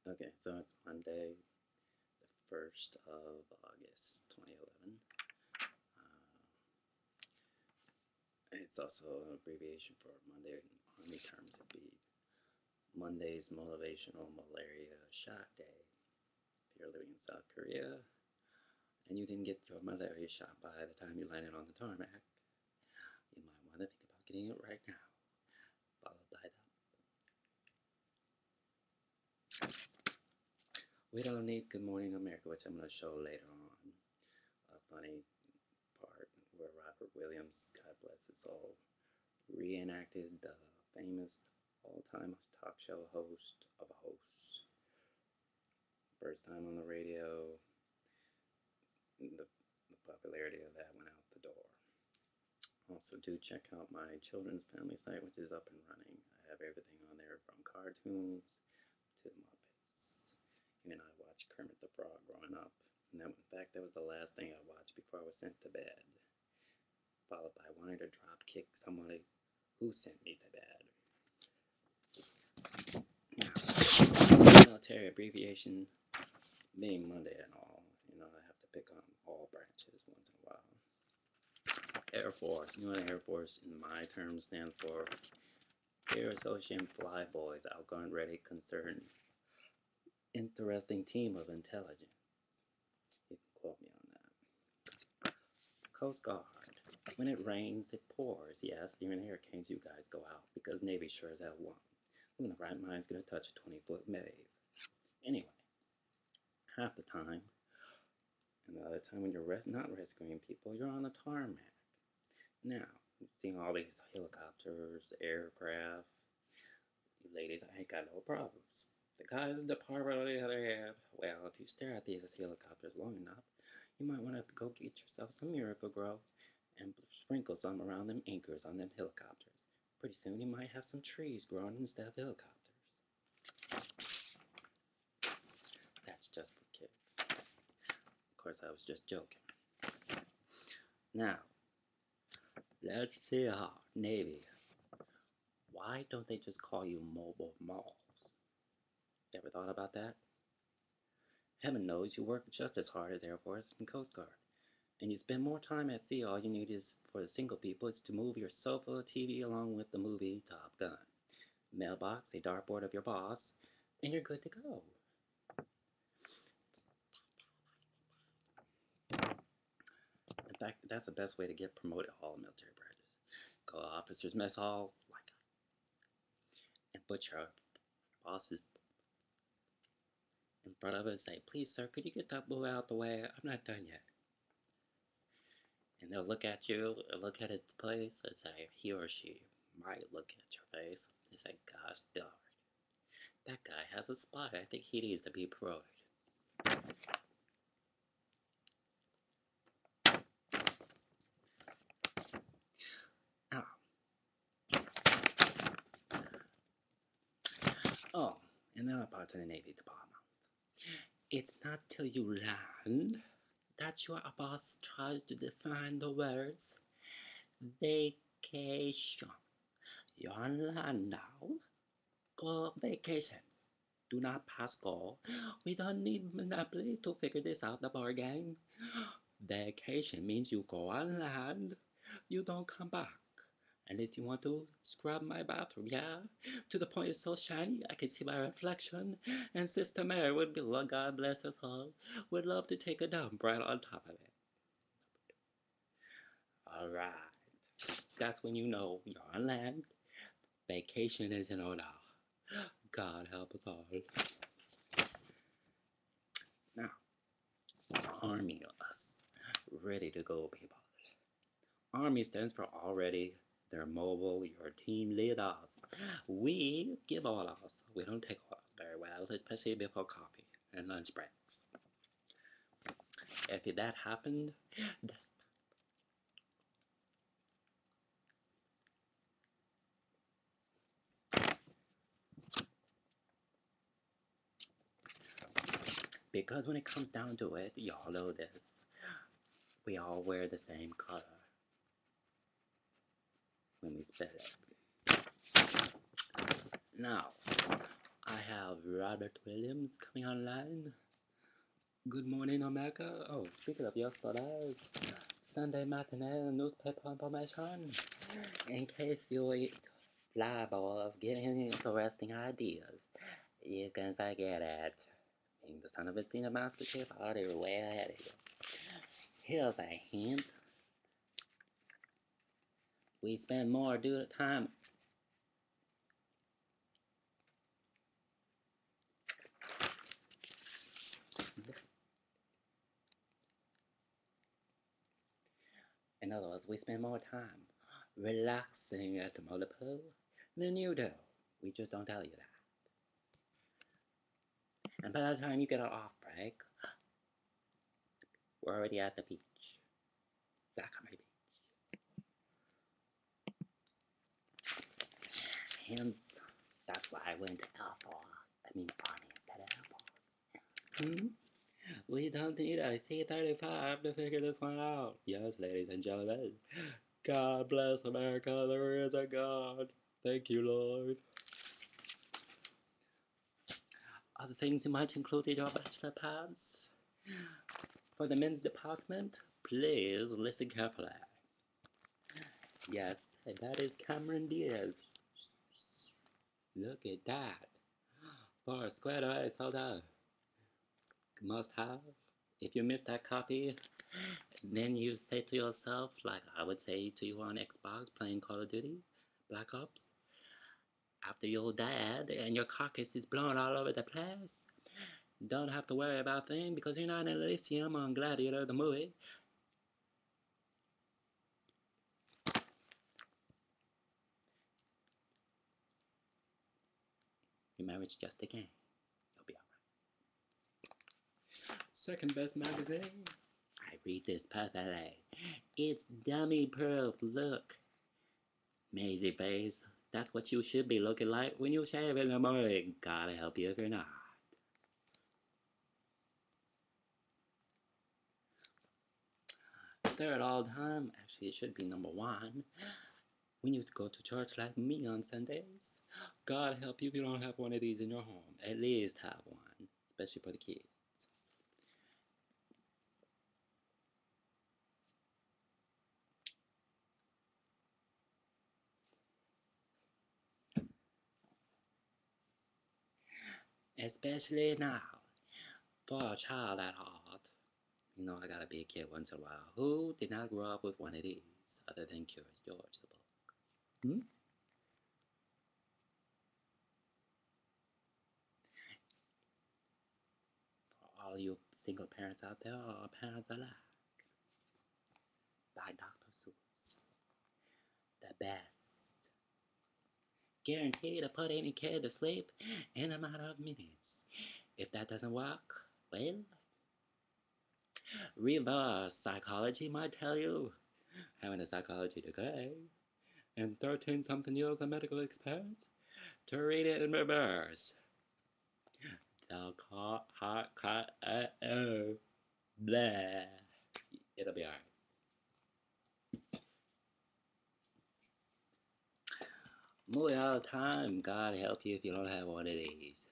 Okay, so it's Monday, the 1st of August, 2011. It's also an abbreviation for Monday in Army terms. It'd be Monday's Motivational Malaria Shot Day. If you're living in South Korea and you didn't get your malaria shot by the time you landed on the tarmac, you might want to think about getting it right now, followed by that. We don't need Good Morning America, which I'm going to show later on. A funny part where Robert Williams, God bless his soul, reenacted the famous all-time talk show host of hosts. First time on the radio, the popularity of that went out the door. Also, do check out my children's family site, which is up and running. I have everything on there from cartoons to the Muppets. Even I watched Kermit the Frog growing up. And that, in fact, that was the last thing I watched before I was sent to bed. Followed by wanting to drop kick somebody who sent me to bed. Now, military abbreviation being Monday and all, I have to pick on all branches once in a while. Air Force. You know what Air Force in my terms stands for? Air Association Fly Boys, outgunned, ready, concerned, interesting team of intelligence. You can quote me on that. Coast Guard. When it rains, it pours. Yes, during hurricanes, you guys go out because Navy sure as hell won't. Who in the right mind's gonna touch a 20-foot wave? Anyway, half the time, and the other time when you're not rescuing people, you're on the tarmac. Now, seeing all these helicopters, aircraft, you ladies, I ain't got no problems. The guys in the department, on the other hand, well, if you stare at these helicopters long enough, you might want to go get yourself some Miracle-Gro and sprinkle some around them anchors on them helicopters. Pretty soon you might have some trees growing instead of helicopters. That's just for kids. Of course, I was just joking. Now, let's see how Navy. Why don't they just call you mobile malls? You ever thought about that? Heaven knows you work just as hard as Air Force and Coast Guard. And you spend more time at sea. All you need is, for the single people, is to move your sofa TV along with the movie Top Gun. Mailbox, a dartboard of your boss, and you're good to go. In fact, that's the best way to get promoted all military branches. Go to officers' mess hall, and put your bosses in front of it and say, "Please, sir, could you get that boy out the way? I'm not done yet." And they'll look at you, look at his place, and say, he or she might look at your face and say, "Gosh darn, that guy has a spot. I think he needs to be promoted." Oh, and now about to the Navy Department. It's not till you land that your boss tries to define the words vacation. You're on land now. Go vacation. Do not pass go. We don't need Monopoly to figure this out, the board game. Vacation means you go on land. You don't come back. Unless you want to scrub my bathroom, yeah? To the point it's so shiny I can see my reflection. And Sister Mary would be, God bless her soul, would love to take a dump right on top of it. Alright. That's when you know you're on land. Vacation is in order. God help us all. Now, Army us. Ready to go, people. Army stands for already. They're mobile, your team leaders. We give orders. We don't take orders very well, especially before coffee and lunch breaks. If that happened, that's because when it comes down to it, y'all know this. We all wear the same color when we spit it. Now, I have Robert Williams coming online. Good morning, America. Oh, speaking of yesterday's Sunday matinee newspaper information, in case you liable of getting interesting ideas, you can forget it. Being the son of a senior master chief, already way ahead of you. Here's a hint. We spend more time. In other words, we spend more time relaxing at the multiple than you do. We just don't tell you that. And by the time you get an off break, we're already at the beach. Zachary Beach. Hence, that's why I went to Air Force. Army instead of Air Force. We don't need a C-35 to figure this one out. Yes, ladies and gentlemen. God bless America. There is a God. Thank you, Lord. Other things you might include in your bachelor pads. For the men's department, please listen carefully. Yes, and that is Cameron Diaz. Look at that. For a squared away soda. Must have. If you missed that copy, then you say to yourself, like I would say to you on Xbox playing Call of Duty, Black Ops, after you're dead and your carcass is blown all over the place, don't have to worry about things because you're not in Elysium on Gladiator the movie. Your marriage just a game. You'll be alright. Second best magazine. I read this personally. It's dummy proof. Look. Maisie face. That's what you should be looking like when you shave in the morning. Gotta help you if you're not. Third all time. Actually, it should be number one. When you go to church like me on Sundays, God help you if you don't have one of these in your home. At least have one, especially for the kids. Especially now, for a child at heart. You know, I gotta be a kid once in a while. Who did not grow up with one of these, other than Curious George, the book? For all you single parents out there, or parents alike, by Dr. Seuss. The best. Guaranteed to put any kid to sleep in a matter of minutes. If that doesn't work, well, reverse psychology might tell you. Having a psychology degree and 13-something years of medical experience to read it in reverse. The blah. It'll be alright. Movie all the time. God help you if you don't have one of these.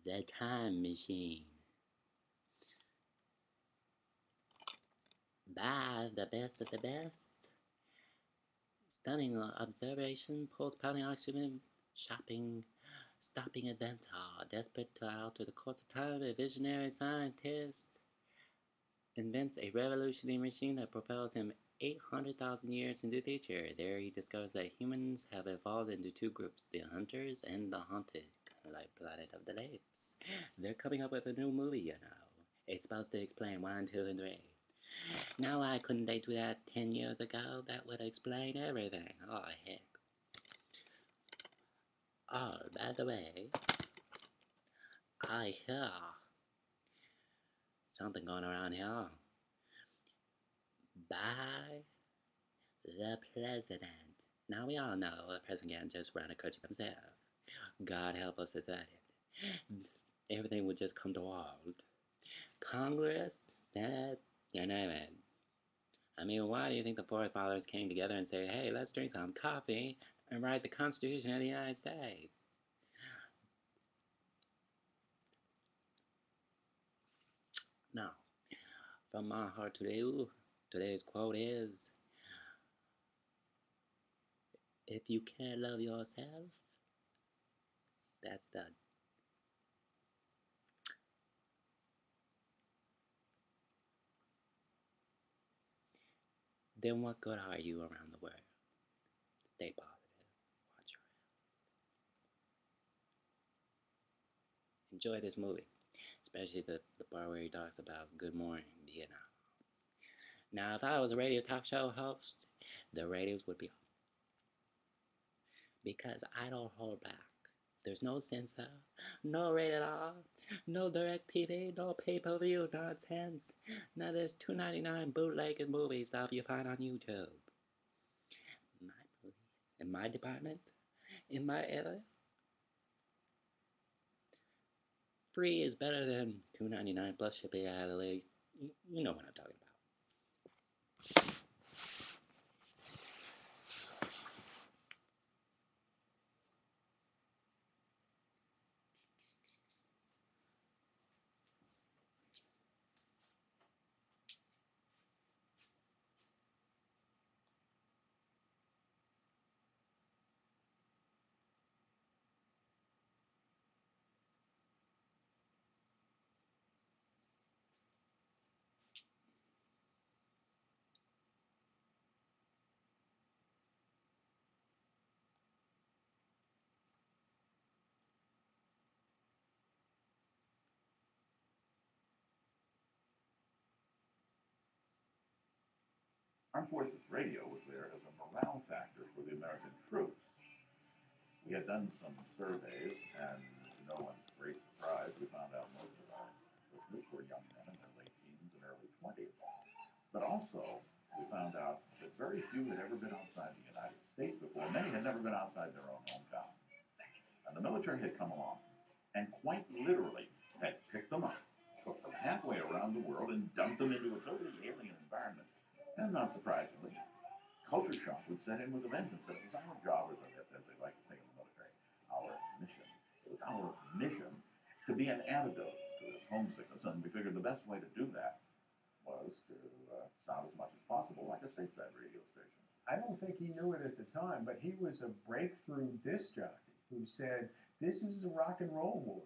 The Time Machine. By the best of the best. Stunning observation, post-planning oxygen, shopping, stopping event, desperate to alter the course of time. A visionary scientist invents a revolutionary machine that propels him 800,000 years into the future. There he discovers that humans have evolved into two groups, the hunters and the hunted, like Planet of the Apes. They're coming up with a new movie, you know. It's supposed to explain 1, 2, and 3. Now, why couldn't they do that 10 years ago? That would explain everything. Oh, heck. Oh, by the way, I hear something going around here. By the president. Now, we all know the president can't just run a country himself. God help us with that. Everything would just come to a halt. Congress, that, you name it. Why do you think the forefathers came together and said, hey, let's drink some coffee and write the Constitution of the United States? Now, from my heart to you, today's quote is, if you can't love yourself, that's done. Then what good are you around the world? Stay positive. Watch your health. Enjoy this movie, especially the part where he talks about good morning Vietnam. Now, if I was a radio talk show host, the radios would be off because I don't hold back. There's no censor, no rated R, no direct TV, no pay-per-view nonsense. None of this $2.99 bootleg movie stuff you find on YouTube. My movies, in my department, in my area, free is better than $2.99 plus shipping out of the. You know what I'm talking about. Armed Forces Radio was there as a morale factor for the American troops. We had done some surveys, and to no one's great surprise, we found out most of our listeners were young men in their late teens and early 20s. But also, we found out that very few had ever been outside the United States before. Many had never been outside their own hometown. And the military had come along and quite literally had picked them up, took them halfway around the world, and dumped them into a totally alien environment. And not surprisingly, culture shock would set in with a vengeance. It was our job, as they like to say in the military, our mission. It was our mission to be an antidote to this homesickness, and we figured the best way to do that was to sound as much as possible like a stateside radio station. I don't think he knew it at the time, but he was a breakthrough disc jockey who said, this is a rock and roll war,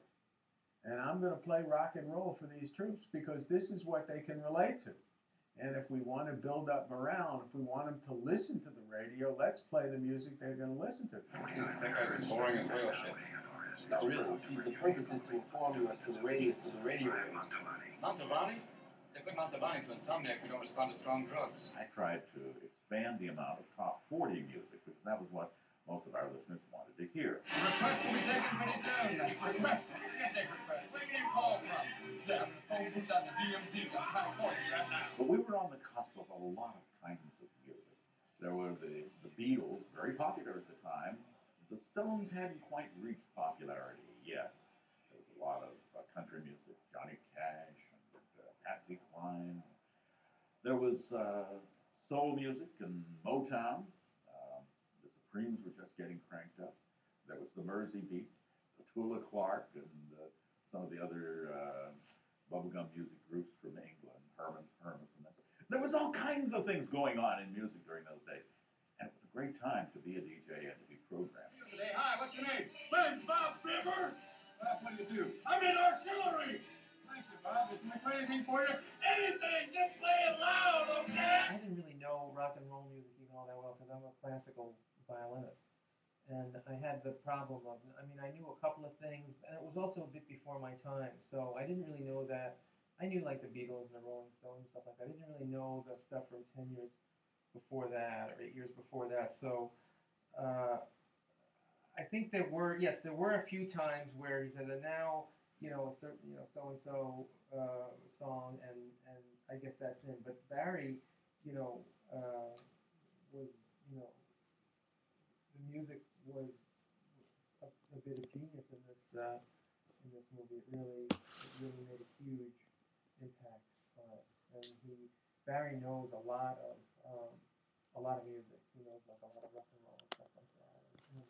and I'm going to play rock and roll for these troops because this is what they can relate to. And if we want to build up morale, if we want them to listen to the radio, let's play the music they're going to listen to. That guy's as boring as whale shit. Not really. See, the purpose is to inform you as to the radio waves. Mantovani? They put Mantovani to insomniacs who don't respond to strong drugs. I tried to expand the amount of top 40 music because that was what most of our listeners wanted to hear. Request will be taken pretty soon. Request? You can't take request. Where do you call from? Yeah, I'm phone booth at the DMZ in California right now. But we were on the cusp of a lot of kinds of music. There were the Beatles, very popular at the time. The Stones hadn't quite reached popularity yet. There was a lot of country music, Johnny Cash and Patsy Cline. There was soul music and Motown. The Supremes were just getting cranked up. There was the Mersey Beat, the Tula Clark, and some of the other bubblegum music groups from England, Herman's Hermits, and that. There was all kinds of things going on in music during those days. And it was a great time to be a DJ and to be programming. Hey, hi, what's your name? I'm Bob Fibber. What do you do? I'm in artillery. Thank you, Bob. Can I play anything for you? Anything! Just play it loud, okay? I didn't really know rock and roll music even all that well because I'm a classical violinist. And I had the problem of, I knew a couple of things, and it was also a bit before my time, so I didn't really know that. I knew like the Beatles and the Rolling Stones and stuff like that. I didn't really know the stuff from 10 years before that, or 8 years before that. So I think there were a few times where he said, and now, certain, so-and-so song, and I guess that's in. But Barry, was, the music was a bit of genius in this movie. It really made a huge impact on it. And Barry knows a lot of music. He knows like a lot of rock and roll and stuff like that. And